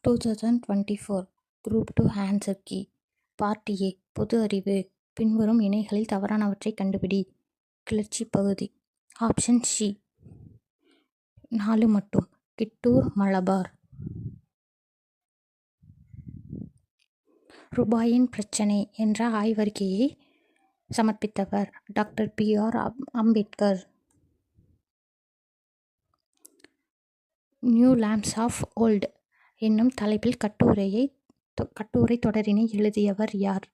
2024 group 2 answer key. Part A. பொது அறிவு. பின்வரும் இணைகளில் தவறானவற்றை கண்டுபிடி. கிளர்ச்சி பகுதி. ஆப்ஷன் சி 4 மட்டும். கிட்டூர் மலபார். ரூபாயின் பிரச்சினை என்ற ஆய்வறிக்கையை சமர்ப்பித்தவர் doctor B R. Ambedkar. New lamps of old என்னும் தலைப்பில் கட்டுரை தொடரினை எழுதியவர் யார்?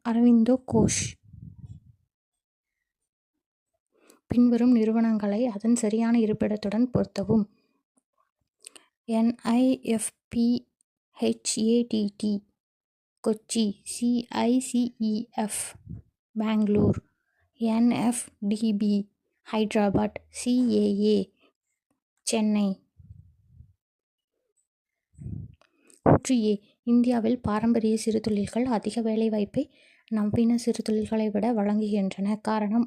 அரவிந்தோ கோஷ். பின்வரும் நிறுவனங்களை அதன் சரியான இருப்பிடத்துடன் பொருத்தவும். NIFPHATT Kochi. CICEF Bangalore. NFDB Hyderabad. CAA Chennai. கூற்று ஏ. இந்தியாவில் பாரம்பரிய சிறு தொழில்கள் அதிக வேலைவாய்ப்பை நவீன சிறு தொழில்களை விட வழங்குகின்றன. காரணம்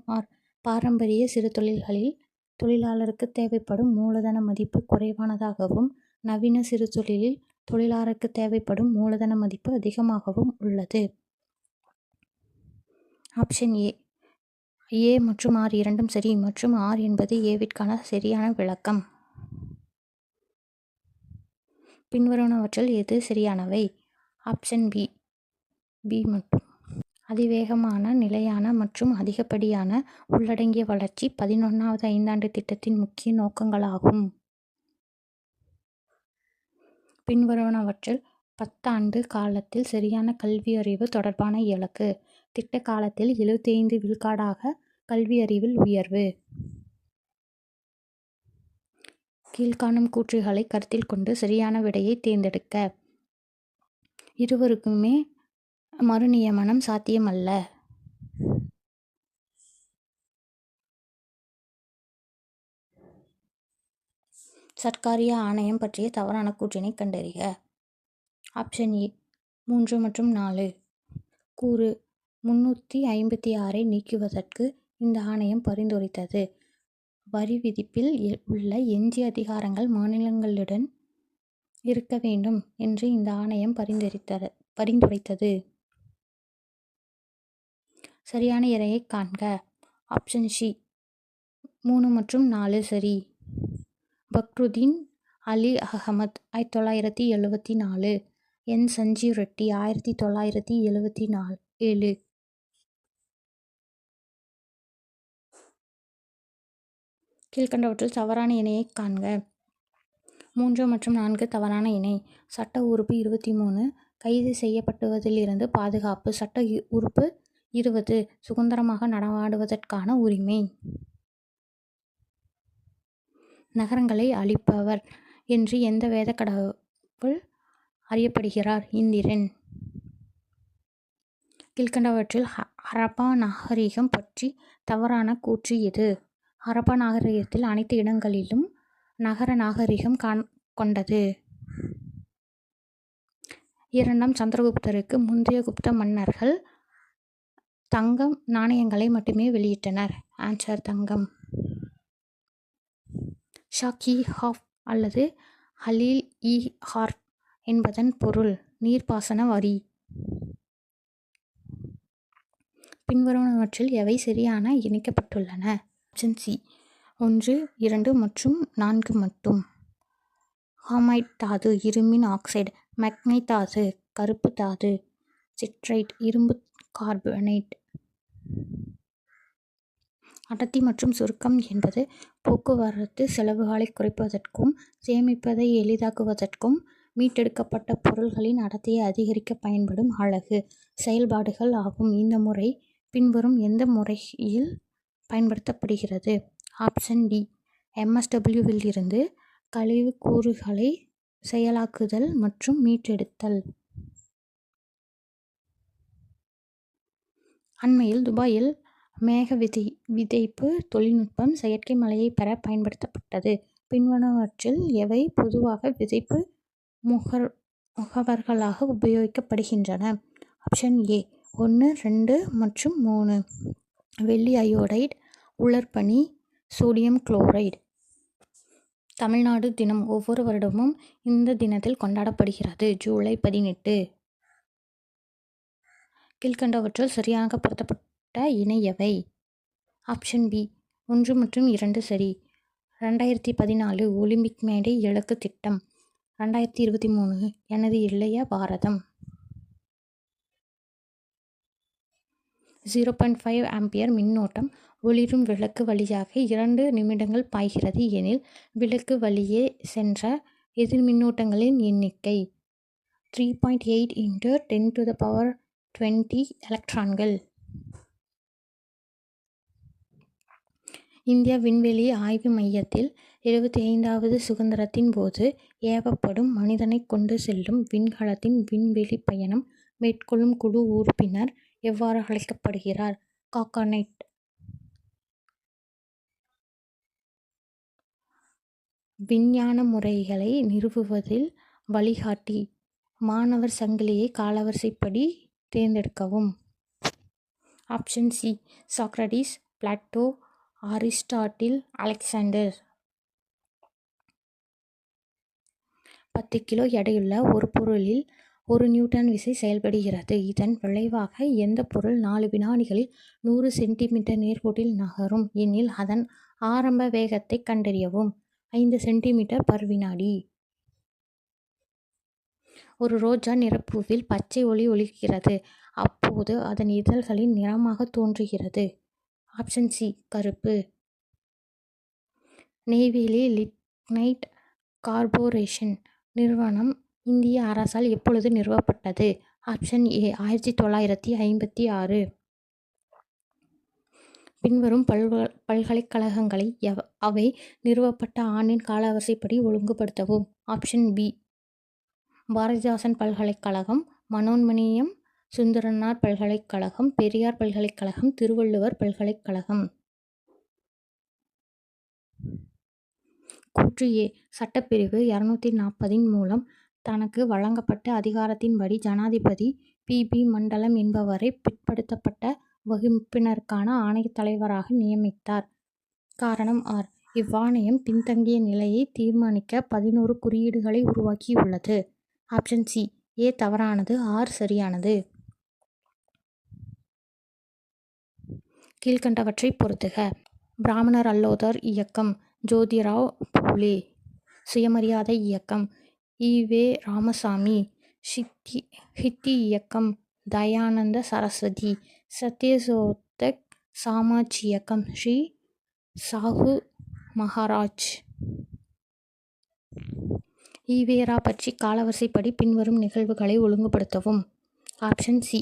பாரம்பரிய சிறு தொழில்களில் தொழிலாளருக்கு தேவைப்படும் மூலதன மதிப்பு குறைவானதாகவும், நவீன சிறு தொழிலில் தொழிலாளருக்கு தேவைப்படும் மூலதன மதிப்பு அதிகமாகவும் உள்ளது. Option A. ஏ மற்றும் ஆர் இரண்டும் சரி மற்றும் ஆர் என்பது ஏவிற்கான சரியான விளக்கம். பின்வருவனவற்றில் எது சரியானவை? Option B. பி மட்டும். அதிவேகமான, நிலையான மற்றும் அதிகப்படியான உள்ளடங்கிய வளர்ச்சி 11வது ஐந்தாண்டு திட்டத்தின் முக்கிய நோக்கங்களாகும். பின்வருவனவற்றில் 10 ஆண்டு காலத்தில் சரியான கல்வியறிவு தொடர்பான இலக்கு. திட்ட காலத்தில் 75 விழுக்காடாக கல்வியறிவில் உயர்வு. கீழ்காணும் கூற்றுகளை கருத்தில் கொண்டு சரியான விடையை தேர்ந்தெடுக்க. இருவருக்குமே மறுநியமனம் சாத்தியமல்ல. சர்க்காரிய ஆணையம் பற்றிய தவறான கூற்றினை கண்டறிக. ஆப்ஷன் ஏ 3 மற்றும் 4. கூறு 356 நீக்குவதற்கு இந்த ஆணையம் பரிந்துரைத்தது. வரி விதிப்பில் உள்ள எஞ்சிய அதிகாரங்கள் மாநிலங்களிடம் இருக்க வேண்டும் என்று இந்த ஆணையம் பரிந்துரைத்தது. சரியான இணையை காண்க. ஆப்ஷன் சி 3 மற்றும் 4 சரி. பக்ருதீன் அலி அகமது 1974. என். சஞ்சீவ் ரெட்டி 1977. கீழ்கண்டவற்றில் தவறான இணையை காண்க. 3 மற்றும் 4 தவறான இணை. சட்ட உறுப்பு 23 கைது செய்யப்படுவதிலிருந்து பாதுகாப்பு. சட்ட உறுப்பு 20 சுதந்திரமாக நடமாடுவதற்கான உரிமை. நகரங்களை அழிப்பவர் என்று எந்த வேத கடவுள் அறியப்படுகிறார்? இந்திரன். கீழ்கண்டவற்றில் ஹரப்பா நாகரிகம் பற்றி தவறான கூற்று எது? ஹரப்பா நாகரிகத்தில் அனைத்து இடங்களிலும் நகர நாகரிகம் கொண்டது. 2ஆம் சந்திரகுப்தருக்கு முந்தைய குப்த மன்னர்கள் தங்கம் நாணயங்களை மட்டுமே வெளியிட்டனர். ஆன்சர் தங்கம். ஷாக்-இ ஹாப் அல்லது ஹலீல்-இ ஹார்ப் என்பதன் பொருள் நீர்ப்பாசன வரி. பின்வருவனவற்றில் எவை சரியான இணைக்கப்பட்டுள்ளன? ஆப்ஷன் சி 1, 2 மற்றும் 4 மட்டும். ஹாமைட் தாது இரும்பின் ஆக்சைடு. மெக்னைட் தாது கருப்பு தாது. சிட்ரைட் இரும்பு கார்பனேட். அடர்த்தி மற்றும் சுருக்கம் என்பது போக்குவரத்து செலவுகளை குறைப்பதற்கும் சேமிப்பதை எளிதாக்குவதற்கும் மீட்டெடுக்கப்பட்ட பொருள்களின் அடர்த்தியை அதிகரிக்க பயன்படும் அலகு செயல்பாடுகள் ஆகும். இந்த முறை பின்வரும் எந்த முறையில் பயன்படுத்தப்படுகிறது? ஆப்ஷன் டி MSW இருந்து கழிவு கூறுகளை செயலாக்குதல் மற்றும் மீட்டெடுத்தல். அண்மையில் துபாயில் மேக விதைப்பு தொழில்நுட்பம் செயற்கை மழையை பெற பயன்படுத்தப்பட்டது. பின்வருவனவற்றில் எவை பொதுவாக விதைப்பு முகவர்களாக உபயோகிக்கப்படுகின்றன? ஆப்ஷன் ஏ 1, 2 மற்றும் 3. வெள்ளி அயோடைடு. உலர்பனி. Sodium chloride. தமிழ்நாடு தினம் ஒவ்வொரு வருடமும் இந்த தினத்தில் கொண்டாடப்படுகிறது. ஜூலை 18. கீழ்க்கண்டவற்றுள் சரியாக பொருத்தப்பட்ட இணை எவை? ஆப்ஷன் பி 1 மற்றும் 2 சரி. 2014 ஒலிம்பிக் மேடை இலக்கு திட்டம். 2023 எனது இளைய பாரதம். 0.5 ஆம்பியர் மின்னோட்டம் ஒளிரும் விளக்கு வழியாக 2 நிமிடங்கள் பாய்கிறது எனில் விளக்கு வழியே சென்ற எதிர்மின்னோட்டங்களின் எண்ணிக்கை 3.8 × 10⁻20 எலக்ட்ரான்கள். இந்திய விண்வெளி ஆய்வு மையத்தில் 75வது சுதந்திரத்தின் போது ஏவப்படும் மனிதனை கொண்டு செல்லும் விண்கலத்தின் விண்வெளி பயணம் மேற்கொள்ளும் குழு உறுப்பினர் எவ்வாறு அழைக்கப்படுகிறார்? காக்கனைட். விஞ்ஞான முறைகளை நிறுவுவதில் வழிகாட்டி. மாணவர் சங்கிலியை காலவரிசைப்படி தேர்ந்தெடுக்கவும். Option C Socrates, Plato, Aristotle, Alexander. 10 kilo எடையுள்ள ஒரு பொருளில் 1 நியூட்டன் விசை செயல்படுகிறது. இதன் விளைவாக எந்த பொருள் 4 வினாடிகளில் 100 சென்டிமீட்டர் நேர்கோட்டில் நகரும் எனில் அதன் ஆரம்ப வேகத்தை கண்டறியவும். 5 சென்டிமீட்டர்/வினாடி. ஒரு ரோஜா நிறப்பூவில் பச்சை ஒளி ஒளிர்கிறது. அப்போது அதன் இதழ்களின் நிறமாக தோன்றுகிறது. ஆப்ஷன் சி கருப்பு. நெய்வேலி லிக்னைட் கார்ப்பரேஷன் நிறுவனம் இந்திய அரசால் எப்பொழுது நிறுவப்பட்டது? Option A 1956. பின்வரும் பல்கலைக்கழகங்களை அவை நிறுவப்பட்ட ஆண்டின் காலவரிசைப்படி ஒழுங்குபடுத்தவும். ஆப்ஷன் பி பாரதிதாசன் பல்கலைக்கழகம், மனோன்மணியம் சுந்தரனார் பல்கலைக்கழகம், பெரியார் பல்கலைக்கழகம், திருவள்ளுவர் பல்கலைக்கழகம். கூற்று ஏ சட்டப்பிரிவு 240 மூலம் தனக்கு வழங்கப்பட்ட அதிகாரத்தின்படி ஜனாதிபதி பி. மண்டலம் என்பவரை பிற்படுத்தப்பட்ட வகுப்பினருக்கான ஆணையத் தலைவராக நியமித்தார். காரணம் ஆர். இவ்வாணையம் பின்தங்கிய நிலையை தீர்மானிக்க 11 குறியீடுகளை உருவாக்கியுள்ளது. ஆப்ஷன் சி ஏ தவறானது, ஆர் சரியானது. கீழ்க்கண்டவற்றை பொருத்துக. பிராமணர் அல்லோதர் இயக்கம் ஜோதிராவ் பூலே. சுயமரியாதை இயக்கம் ஈ.வே. ராமசாமி. ஹித்தி இயக்கம் தயானந்த சரஸ்வதி. சத்யசோதக் சமாஜ் இயக்கம் ஸ்ரீ சாகு மகாராஜ். ஈ.வே.ரா பற்றி காலவரிசைப்படி பின்வரும் நிகழ்வுகளை ஒழுங்குபடுத்தவும். ஆப்ஷன் சி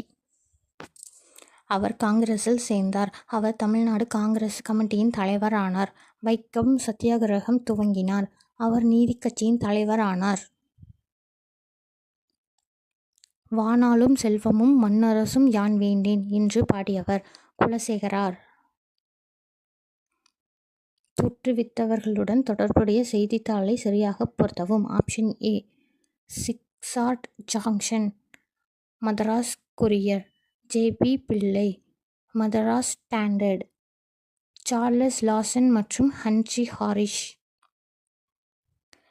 அவர் காங்கிரஸில் சேர்ந்தார். அவர் தமிழ்நாடு காங்கிரஸ் கமிட்டியின் தலைவர் ஆனார். வைக்கம் சத்தியாகிரகம் துவங்கினார். அவர் நீதிக் கட்சியின் தலைவர் ஆனார். வானாளும் செல்வமும் மண்ணரசும் யான் வேண்டேன் என்று பாடியவர் குலசேகரார். தோற்றுவித்தவர்களுடன் தொடர்புடைய செய்தித்தாளை சரியாக பொருத்தவும். ஆப்ஷன் ஏ சிக்ஸாட் junction, Madras courier. J P. Pillai, Madras standard. Charles Lawson மற்றும் Henry Harris.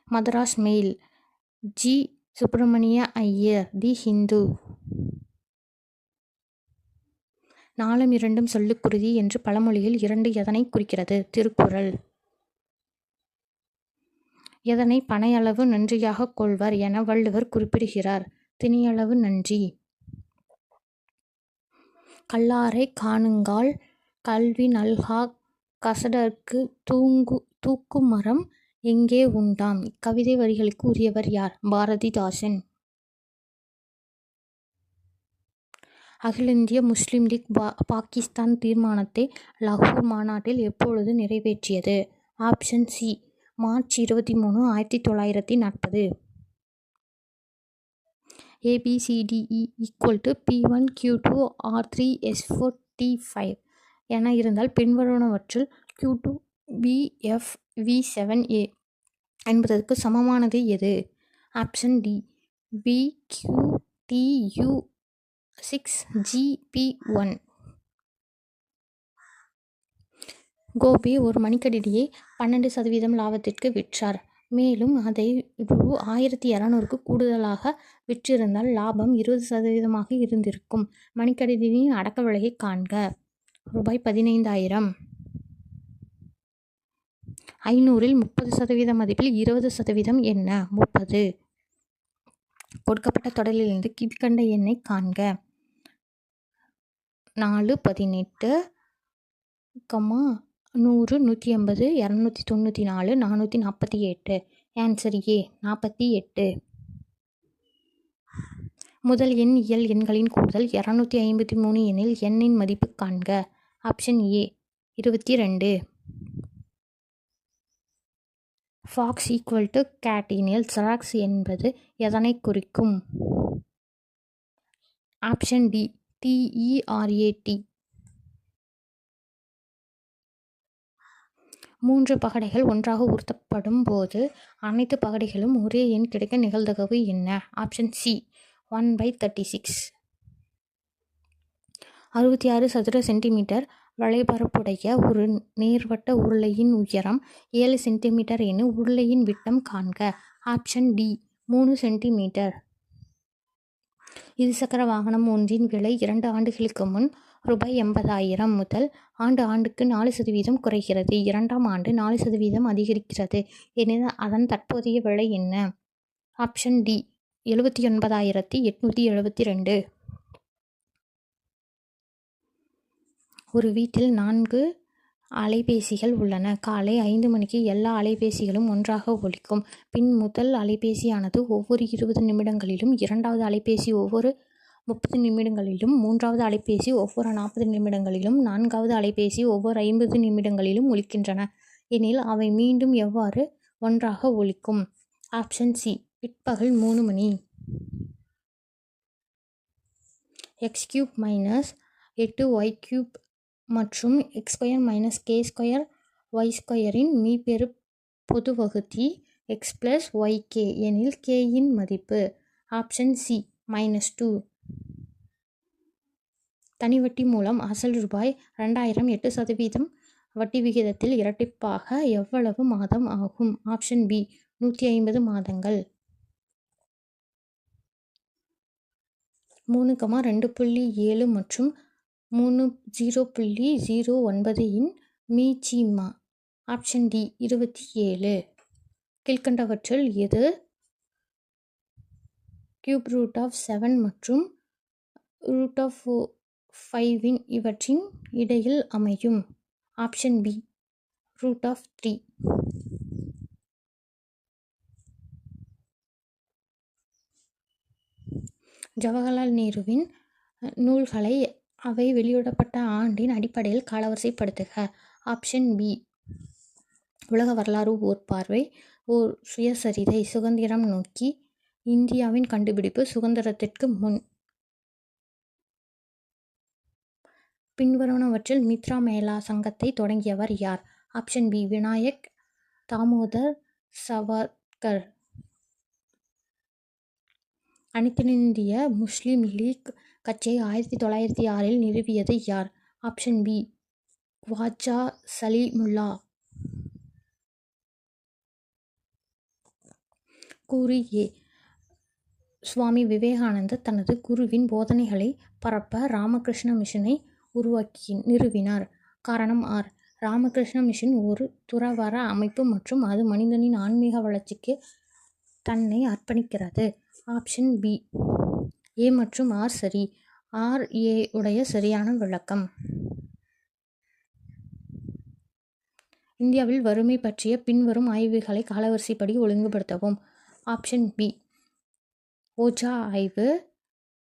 Madras mail. G. Subramania Iyer, the Hindu. நாலும் இரண்டும் சொல்லுக்குருதி என்று பழமொழியில் 2 எதனை குறிக்கிறது? திருக்குறள். எதனை பனையளவு நன்றியாகக் கொள்வர் என வள்ளுவர் குறிப்பிடுகிறார்? தினையளவு நன்றி. கல்லாரைக் காணுங்கால் கல்வி நல்காக் கசடர்க்கு தூக்குமரம் எங்கே உண்டாம். இக்கவிதை வரிகளுக்கு உரியவர் யார்? பாரதிதாசன். அகில இந்திய முஸ்லிம் லீக் பாகிஸ்தான் தீர்மானத்தை லாகூர் மாநாட்டில் எப்பொழுது நிறைவேற்றியது? Option C March 23, 1940. ABCDE = P1 Q2 R3 S4 T5 என இருந்தால் பின்வருவனவற்றுள் Q2 BF V7 A என்பதற்கு சமமானது எது? Option D BQTU 6GP1. Gopi ஒரு மணிக்கடியை 12% லாபத்திற்கு விற்றார். மேலும் அதை ரூ. 1200க்கு கூடுதலாக விற்றிருந்தால் லாபம் 20% இருந்திருக்கும். மணிக்கடிகையின் அடக்க விலையை காண்க. ரூபாய் 15,000. 500இல் 30% மதிப்பில் 20% என்ன? 30. கொடுக்கப்பட்ட தொடரிலிருந்து கீழ்க்கண்ட எண்ணை காண்க. 4, 18, 100, 180, 294, 448. Answer A 48. முதல் எண் இயல் எண்களின் கூடுதல் 253 எனில் எண்ணின் மதிப்பு காண்க. Option A 22. Fox equal to cat எனில் ஜெராக்ஸ் என்பது எதனை குறிக்கும்? Option D TERAT. 3 பகடைகள் ஒன்றாக உருட்டப்படும் போது அனைத்து பகடைகளும் ஒரே எண் கிடைக்க நிகழ்தகவு என்ன? Option C 1/36. 66 சதுர சென்டிமீட்டர் வளைபரப்புடைய ஒரு நேர்வட்ட உருளையின் உயரம் 7 சென்டிமீட்டர் என உருளையின் விட்டம் காண்க. Option D 3 centimetre. இருசக்கர வாகனம் ஒன்றின் விலை 2 ஆண்டுகளுக்கு முன் ரூபாய் 80,000 முதல் ஆண்டுக்கு 4% குறைகிறது. 2ஆம் ஆண்டு 4% அதிகரிக்கிறது எனில் அதன் தற்போதைய விலை என்ன? Option D 79,872. ஒரு வீட்டில் 4 அலைபேசிகள் உள்ளன. காலை 5 மணிக்கு எல்லா அலைபேசிகளும் ஒன்றாக ஒலிக்கும். பின் முதல் அலைபேசியானது ஒவ்வொரு 20 நிமிடங்களிலும், இரண்டாவது அலைபேசி ஒவ்வொரு 30 நிமிடங்களிலும், மூன்றாவது அலைபேசி ஒவ்வொரு 40 நிமிடங்களிலும், நான்காவது அலைபேசி ஒவ்வொரு 50 நிமிடங்களிலும் ஒலிக்கின்றன எனில் அவை மீண்டும் எவ்வாறு ஒன்றாக ஒலிக்கும்? ஆப்ஷன் சி பிற்பகல் 3 மணி. x³ - 8y³ மற்றும் x² - k² y² மீப்பெரு பொது வகுத்தி x + yk எனில் k-இன் மதிப்பு. Option C -2. தனி வட்டி மூலம் அசல் ரூபாய் 2,000 8% வட்டி விகிதத்தில் இரட்டிப்பாக எவ்வளவு மாதம் ஆகும்? ஆப்ஷன் பி 150 மாதங்கள். 3,2.7 மற்றும் 0.09 இன் மீச்சிமா. Option D 27. கீழ்க்கண்டவற்றுள் எது √7 மற்றும் √5 இவற்றின் இடையில் அமையும்? Option B √3. ஜவஹர்லால் நேருவின் நூல்களை அவை வெளியிடப்பட்ட ஆண்டின் அடிப்படையில் காலவரிசைப்படுத்துக. ஆப்ஷன் பி உலக வரலாறு ஓர் பார்வை, ஓர் சுயசரிதை, சுதந்திரம் நோக்கி, இந்தியாவின் கண்டுபிடிப்பு, சுதந்திரத்திற்கு முன். பின்வருவனவற்றில் மித்ரா மேளா சங்கத்தை தொடங்கியவர் யார்? Option B Vinayak Damodar Savarkar. அனைத்திந்திய முஸ்லீம் லீக் கட்சியை 1906இல் நிறுவியது யார்? Option B Khwaja Salimullah. கூறு ஏ சுவாமி விவேகானந்தர் தனது குருவின் போதனைகளை பரப்ப ராமகிருஷ்ண மிஷனை நிறுவினார். காரணம் ஆர். ராமகிருஷ்ண மிஷன் ஒரு துறவற அமைப்பு மற்றும் அது மனிதனின் ஆன்மீக வளர்ச்சிக்கு தன்னை அர்ப்பணிக்கிறது. ஆப்ஷன் பி ஏ மற்றும் ஆர் சரி. ஆர் ஏ உடைய சரியான விளக்கம். இந்தியாவில் வறுமை பற்றிய பின்வரும் ஆய்வுகளை காலவரிசைப்படி ஒழுங்குபடுத்தவும். ஆப்ஷன் பி ஓஜா ஆய்வு,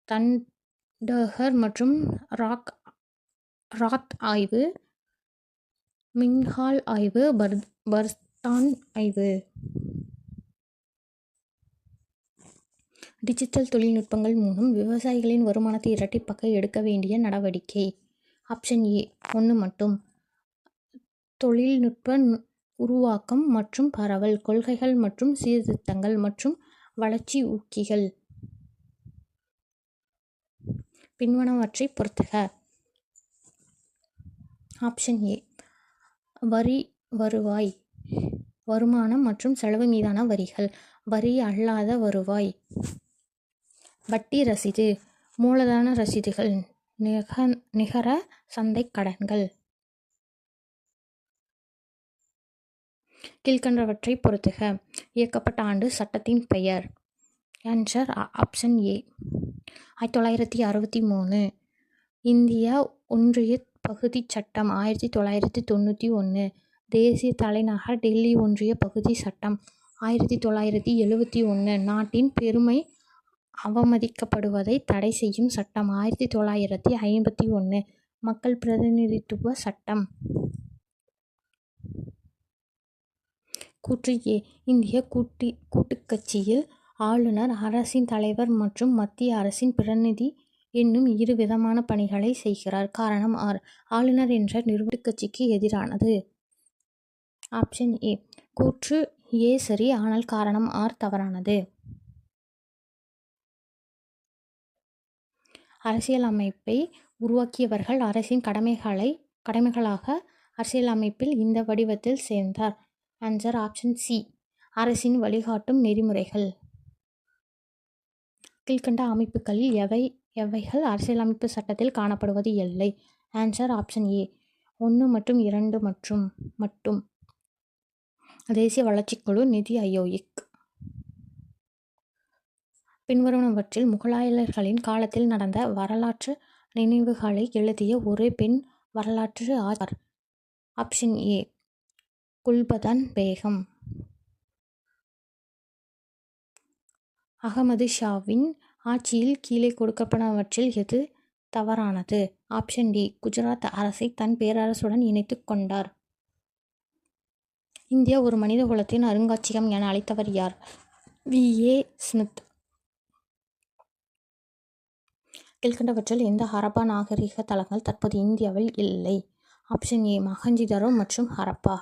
தண்டகர் மற்றும் ராத் ஆய்வு, மின்ஹால் ஆய்வு, பர்தான் ஆய்வு. டிஜிட்டல் தொழில்நுட்பங்கள் மூலம் விவசாயிகளின் வருமானத்தை இரட்டிப்பாக்க எடுக்க வேண்டிய நடவடிக்கை. ஆப்ஷன் ஏ 1 மட்டும். தொழில்நுட்ப உருவாக்கம் மற்றும் பரவல், கொள்கைகள் மற்றும் சீர்திருத்தங்கள் மற்றும் வளர்ச்சி ஊக்கிகள். பின்வருவனவற்றை பொறுத்துக. ஆப்ஷன் ஏ வரி வருவாய். வருமானம் மற்றும் செலவு மீதான வரிகள். வரி அல்லாத வருவாய். வட்டி ரசீது. மூலதன ரசீதுகள். நிகர சந்தை கடன்கள். கீழ்கண்டவற்றை பொறுத்துக. இயக்கப்பட்ட ஆண்டு. சட்டத்தின் பெயர். Answer option A 1963. இந்திய ஒன்றிய பகுதி சட்டம் 1991. தேசிய தலைநகர் டெல்லி. ஒன்றிய பகுதி சட்டம் 1971. நாட்டின் பெருமை அவமதிக்கப்படுவதை தடை செய்யும் சட்டம் 1951. மக்கள் பிரதிநிதித்துவ சட்டம். கூற்று ஏ. இந்திய கூட்டுக்கட்சியில் ஆளுநர், அரசின் தலைவர் மற்றும் மத்திய அரசின் பிரதிநிதி என்னும் இரு விதமான பணிகளை செய்கிறார். காரணம் ஆளுநர் என்ற நிர்வாக கட்சிக்கு எதிரானது. Option A. கூற்று ஏ சரி, ஆனால் காரணம் தவறானது. அரசியலமைப்பை உருவாக்கியவர்கள் அரசின் கடமைகளாக அரசியலமைப்பில் இந்த வடிவத்தில் சேர்ந்தார். Answer option C. அரசின் வழிகாட்டும் நெறிமுறைகள். கீழ்கண்ட அமைப்புகளில் எவைகள் அரசியலமைப்பு சட்டத்தில் காணப்படுவது இல்லை. ஆன்சர் ஆப்ஷன் ஏ 1 மற்றும் 2 மட்டும். தேசிய வளர்ச்சிக்குழு, நிதி ஆயோக். பின்வருவனவற்றில் முகலாயர்களின் காலத்தில் நடந்த வரலாற்று நிகழ்வுகளை எழுதிய ஒரே பெண் வரலாற்று ஆசிரியர். Option A Gulbadan Begum. அகமது ஷாவின் ஆட்சியில் கீழே கொடுக்கப்பட்டவற்றில் எது தவறானது. Option D. குஜராத் அரசை தன் பேரரசுடன் இணைத்துக் கொண்டார். இந்தியா ஒரு மனித குலத்தின் அருங்காட்சியகம் என அழைத்தவர் யார். வி. ஏ. ஸ்மித். கீழ்கண்டவற்றில் எந்த ஹரப்பா நாகரிக தளங்கள் தற்போது இந்தியாவில் இல்லை. Option A. மொஹஞ்சதாரோ மற்றும் ஹரப்பா.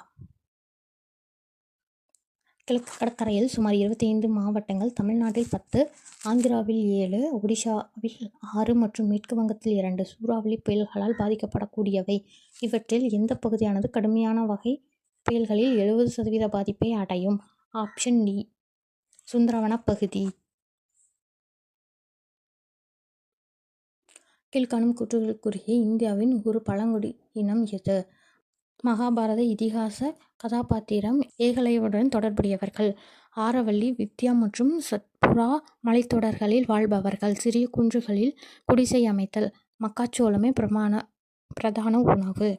கிழக்கு கடற்கரையில் சுமார் 25 மாவட்டங்கள். தமிழ்நாட்டில் 10, ஆந்திராவில் 7, ஒடிஷாவில் 6 மற்றும் மேற்கு வங்கத்தில் 2 சூறாவளி புயல்களால் பாதிக்கப்படக்கூடியவை. இவற்றில் எந்த பகுதியானது கடுமையான வகை புயல்களில் 70% பாதிப்பை அடையும். Option D. சுந்தரவன பகுதி. கீழ்காணும் கூற்றுகளுக்குரிய இந்தியாவின் ஒரு பழங்குடி இனம் எது. மகாபாரத இதிகாச கதாபாத்திரம் ஏகலைவனுடன் தொடர்புடையவர்கள். ஆரவல்லி, வித்யா மற்றும் சத்புரா மலைத்தொடர்களில் வாழ்பவர்கள். சிறிய குன்றுகளில் குடிசை அமைத்தல். மக்காச்சோளமே பிரதான உணவு.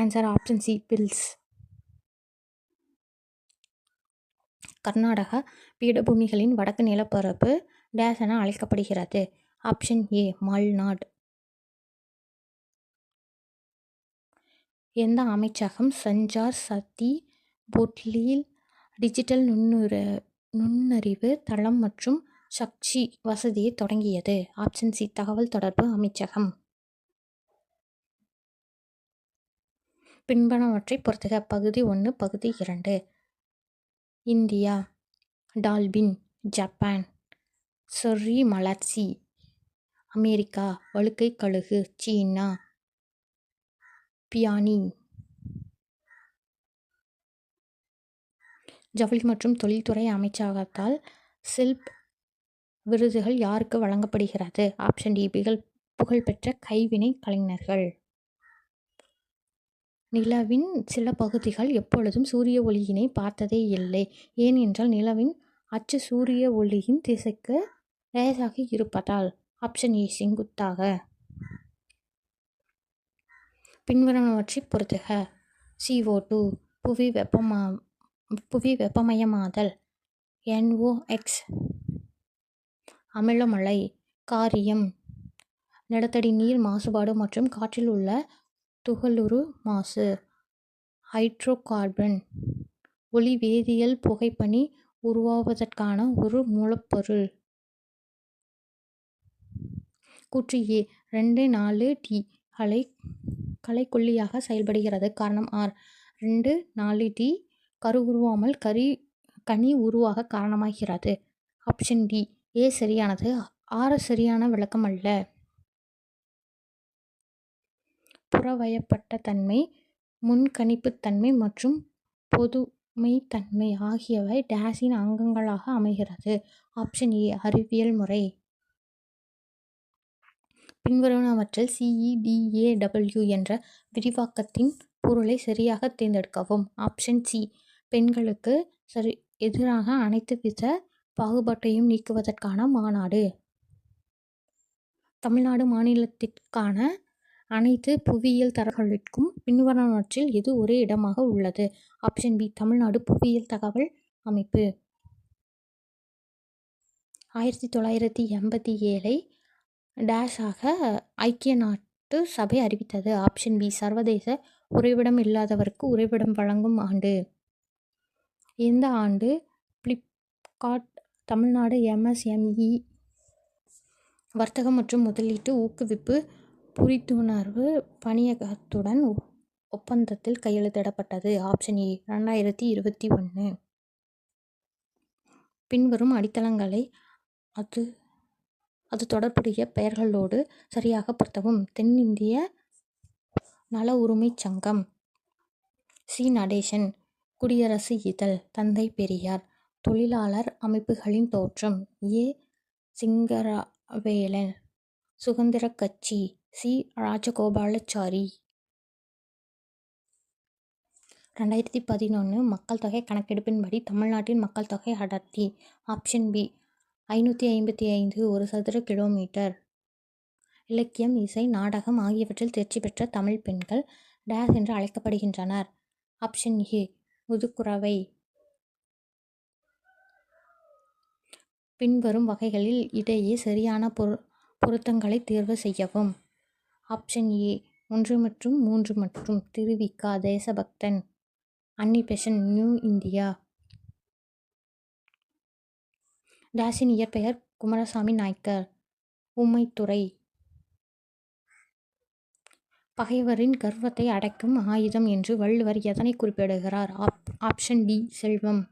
Answer option C. Hills. Karnataka பீடபூமிகளின் வடக்கு நிலப்பரப்பு டேஸ் என அழைக்கப்படுகிறது. Option A. மல்நாடு. எந்த அமைச்சகம் சஞ்சார் சதி போர்ட்டலில் டிஜிட்டல் நுண்ணறிவு தளம் மற்றும் சக்ஷி வசதியை தொடங்கியது. Option C. தகவல் தொடர்பு அமைச்சகம். பின்பனவற்றை பொறுத்துக. பகுதி 1. பகுதி 2. இந்தியா. டால்பின். ஜப்பான். சொர்ரி மலர்ச்சி. அமெரிக்கா. வழுக்கை கழுகு. சீனா. பியானி. ஜவுளி மற்றும் தொழில்துறை அமைச்சகத்தால் சில்ப் விருதுகள் யாருக்கு வழங்கப்படுகிறது. Option D. புகழ்பெற்ற கைவினை கலைஞர்கள். நிலவின் சில பகுதிகள் எப்பொழுதும் சூரிய ஒளியினை பார்த்ததே இல்லை. ஏன் என்றால் நிலவின் அச்சு சூரிய ஒளியின் திசைக்கு லேசாக இருப்பதால். Option A. செங்குத்தாக. பின்வருவனவற்றை பொறுத்துக. CO2 புவி வெப்பமயமாதல். NOx அமிலமழை. காரியம் நிலத்தடி நீர் மாசுபாடு மற்றும் காற்றில் உள்ள துகளுறு மாசு. ஹைட்ரோ கார்பன் ஒளி வேதியியல் புகைப்பனி உருவாவதற்கான ஒரு மூலப்பொருள். கூற்று ஏ. 2,4-D களைக்கொல்லியாக செயல்படுகிறது. காரணம் 2,4-D கருவுருவாமல் கனி உருவாக காரணமாகிறது. Option D. ஏ சரியானது. 6 சரியான விளக்கம் அல்ல. புறவயப்பட்ட தன்மை, முன்கணிப்புத்தன்மை மற்றும் மெய்த்தன்மை ஆகியவை டேஸின் அங்கங்களாக அமைகிறது. ஆப்ஷன் ஏ அறிவியல் முறை. பின்வருவனவற்றில் CEDAW என்ற விரிவாக்கத்தின் பொருளை சரியாக தேர்ந்தெடுக்கவும். ஆப்ஷன் சி பெண்களுக்கு எதிராக அனைத்து வித பாகுபாட்டையும் நீக்குவதற்கான மாநாடு. தமிழ்நாடு மாநிலத்திற்கான அனைத்து புவியியல் தரவுகளுக்கும் பின்வருவனவற்றில் எது ஒரே இடமாக உள்ளது. ஆப்ஷன் பி தமிழ்நாடு புவியியல் தகவல் அமைப்பு. 1987 ஆக ஐக்கிய நாட்டு சபை அறிவித்தது. ஆப்ஷன் பி சர்வதேச உறைவிடம் இல்லாதவருக்கு உறைவிடம் வழங்கும் ஆண்டு. இந்த ஆண்டு பிளிப்கார்ட் தமிழ்நாடு MSME வர்த்தகம் மற்றும் முதலீட்டு ஊக்குவிப்பு புரிந்துணர்வு பணியகத்துடன் ஒப்பந்தத்தில் கையெழுத்திடப்பட்டது. Option A 2021. பின்வரும் அடித்தளங்களை அது தொடர்புடைய பெயர்களோடு சரியாக பொருத்தவும். தென்னிந்திய நல உரிமைச் சங்கம். சி நடேசன். குடியரசு இதழ். தந்தை பெரியார். தொழிலாளர் அமைப்புகளின் தோற்றம். ஏ சிங்கரவேலர். சுதந்திரக் கட்சி. சி ராஜகோபாலாச்சாரி. 2011 மக்கள் தொகை கணக்கெடுப்பின்படி தமிழ்நாட்டின் மக்கள் தொகை அடர்த்தி. ஆப்ஷன் பி 555 ஒரு சதுர கிலோமீட்டர். இலக்கியம், இசை, நாடகம் ஆகியவற்றில் தேர்ச்சி பெற்ற தமிழ் பெண்கள் டேஸ் என்று அழைக்கப்படுகின்றனர். Option A முதுகுரவை. பின்வரும் வகைகளில் இடையே சரியான பொருத்தங்களை தேர்வு செய்யவும். ஆப்ஷன் ஏ 1 மற்றும் 3 மற்றும் திருவிக்கா தேசபக்தன். அன்னி பெசன்ட் நியூ இந்தியா. டேஸின் இயற்பெயர் குமாரசாமி நாயக்கர். ஊமைத்துரை. பகைவரின் கர்வத்தை அடக்கும் ஆயுதம் என்று வள்ளுவர் எதனை குறிப்பிடுகிறார். ஆப்ஷன் டி செல்வம்.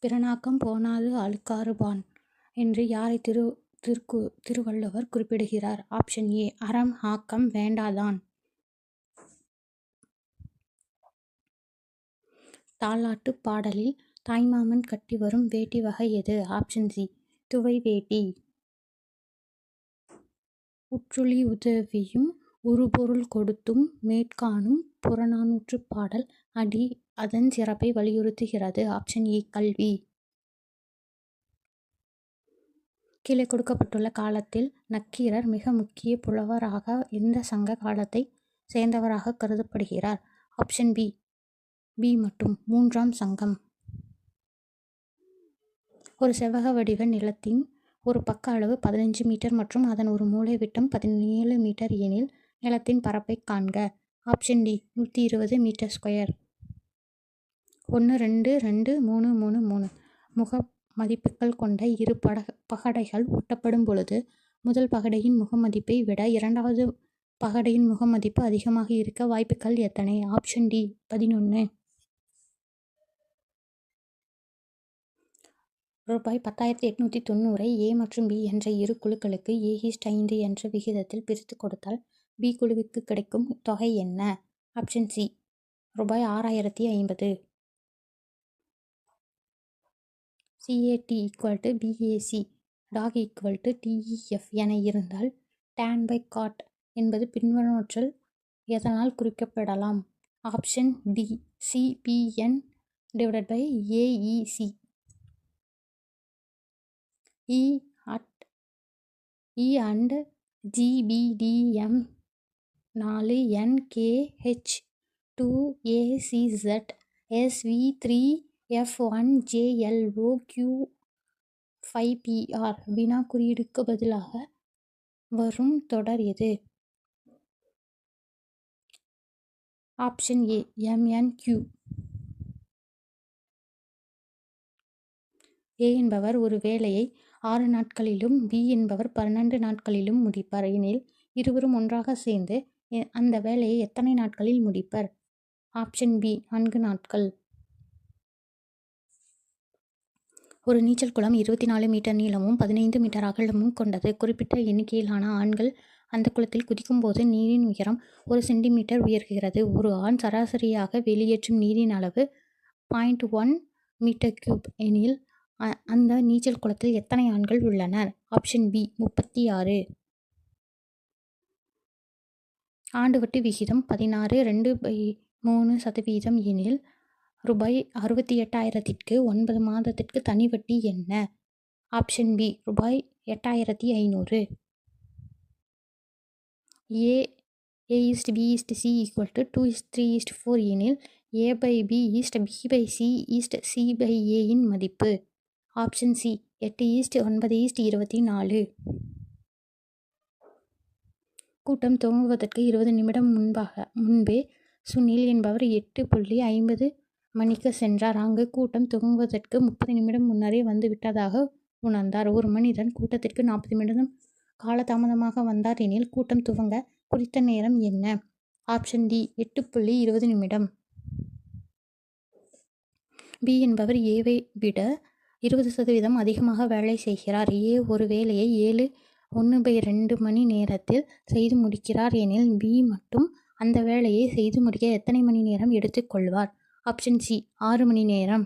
பிறனாக்கம் போனாது அழுக்காறுபான் என்று யாரை திருவள்ளுவர் குறிப்பிடுகிறார். ஆப்ஷன் ஏ அறம் ஆக்கம் வேண்டாதான். தாலாட்டு பாடலில் தாய்மாமன் கட்டி வரும் வேட்டி வகை எது. ஆப்ஷன் சி துவை வேட்டி. உற்றுழி உதவியும் உறுபொருள் கொடுத்தும் மேற்காணும் புறநானூற்று பாடல் அடி அதன் சிறப்பை வலியுறுத்துகிறது. ஆப்ஷன் ஏ கல்வி. கீழே கொடுக்கப்பட்டுள்ள காலத்தில் நக்கீரர் மிக முக்கிய புலவராக எந்த சங்க காலத்தை சேர்ந்தவராக கருதப்படுகிறார். ஆப்ஷன் பி மற்றும் 3ஆம் சங்கம். ஒரு செவ்வக வடிவ நிலத்தின் ஒரு பக்க அளவு 15 மீட்டர் மற்றும் அதன் ஒரு மூலை விட்டம் 17 மீட்டர் எனில் நிலத்தின் பரப்பை காண்க. Option D 120 metre square. 1 2 2 3 3 3 முக மதிப்புகள் கொண்ட இரு பகடைகள் ஒட்டப்படும் பொழுது முதல் பகடையின் முகமதிப்பை விட இரண்டாவது பகடையின் முகமதிப்பு அதிகமாக இருக்க வாய்ப்புகள் எத்தனை. Option D 11. ரூபாய் 10,890 ஏ மற்றும் பி என்ற இரு குழுக்களுக்கு A:5 என்ற விகிதத்தில் பிரித்து கொடுத்தால் பி குழுவிற்கு கிடைக்கும் தொகை என்ன. ஆப்ஷன் சி ரூபாய் 6,050. CAT = BAC டாக் = TEF என இருந்தால் tan/cot என்பது பின்வருவனவற்றில் எதனால் குறிக்கப்படலாம். Option D CPN/AEC. E and GBDM 4 NKH 2 ACZ SV3 F1 JLO Q5PR வினா குறியீடுக்கு பதிலாக வரும் தொடர் எது. Option A MNQ. ஏ என்பவர் ஒரு வேலையை 6 நாட்களிலும் பி என்பவர் 12 நாட்களிலும் முடிப்பர் எனில் இருவரும் ஒன்றாக சேர்ந்து அந்த வேலையை எத்தனை நாட்களில் முடிப்பர். ஆப்ஷன் பி 4 நாட்கள். ஒரு நீச்சல் குளம் 24 மீட்டர் நீளமும் 15 மீட்டர் அகலமும் கொண்டது. குறிப்பிட்ட எண்ணிக்கையிலான ஆண்கள் அந்த குளத்தில் குதிக்கும்போது நீரின் உயரம் 1 சென்டிமீட்டர் உயர்கிறது. ஒரு ஆண் சராசரியாக வெளியேற்றும் நீரின் அளவு 0.1 மீட்டர் கியூப் எனில் அந்த நீச்சல் குளத்தில் எத்தனை ஆண்கள் உள்ளனர்? Option B 36. ஆண்டு வட்டி விகிதம் 16.2/3% எனில் ரூபாய் 68,000க்கு 9 மாதத்திற்கு தனி வட்டி என்ன? ஆப்ஷன் பி ரூபாய் 8,500. A/B/C = 2:3:4 எனில் A/B B/C C/A இன் மதிப்பு. Option C 8:9:24. கூட்டம் துவங்குவதற்கு 20 நிமிடம் முன்பே சுனில் என்பவர் 8:50 மணிக்கு சென்றார். அங்கு கூட்டம் துவங்குவதற்கு 30 நிமிடம் முன்னரே வந்துவிட்டதாக உணர்ந்தார். ஒரு மனிதன் கூட்டத்திற்கு 40 நிமிடம் காலதாமதமாக வந்தார் எனில் கூட்டம் துவங்க குறித்த நேரம் என்ன? ஆப்ஷன் டி 8:20 நிமிடம். பி என்பவர் ஏவை விட 20% அதிகமாக வேலை செய்கிறார். ஏ ஒரு வேலையை 1/2 மணி நேரத்தில் செய்து முடிக்கிறார் எனில் பி மட்டும் அந்த வேலையை செய்து முடிக்க எத்தனை மணி நேரம் எடுத்துக்கொள்வார்? ஆப்ஷன் சி 6 மணி நேரம்.